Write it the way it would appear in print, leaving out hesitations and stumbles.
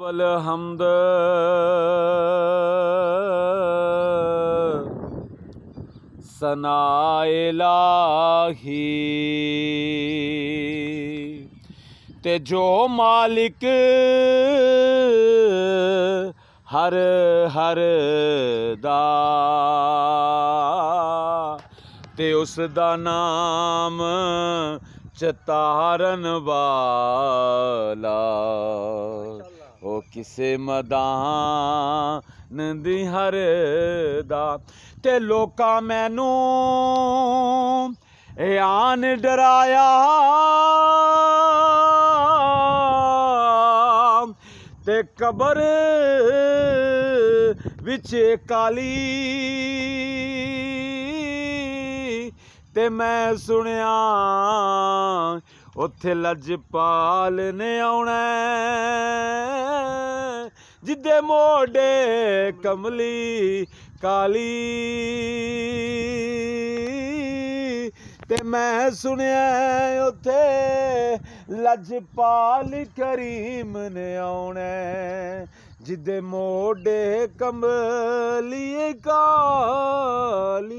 ਬਲ ਹਮਦ ਸਨਾ ਇਲਾਹੀ ਤੇ ਜੋ ਮਾਲਿਕ ਹਰ ਹਰ ਦਾ ਤੇ ਉਸ ਦਾ ਨਾਮ ਚਤਾਰਨ ਵਾਲਾ ਉਹ ਕਿਸੇ ਮਦਾਨ ਦੀ ਹਰ ਦਾ ਤੇ ਲੋਕਾਂ ਮੈਨੂੰ ਆਨ ਡਰਾਇਆ ਤੇ ਕਬਰ ਵਿੱਚ ਕਾਲੀ ਤੇ ਮੈਂ ਸੁਣਿਆ ਉੱਥੇ ਲਜਪਾਲ ਨੇ ਆਉਣਾ ਜਿੱਦੇ ਮੋਢੇ ਕਮਲੀ ਕਾਲੀ ਤੇ ਮੈਂ ਸੁਣਿਆ ਉੱਥੇ ਲਜਪਾਲ ਕਰੀਮ ਨੇ ਆਉਣਾ ਜਿੱਦੇ ਮੋਢੇ ਕਮਲੀ ਕਾਲੀ।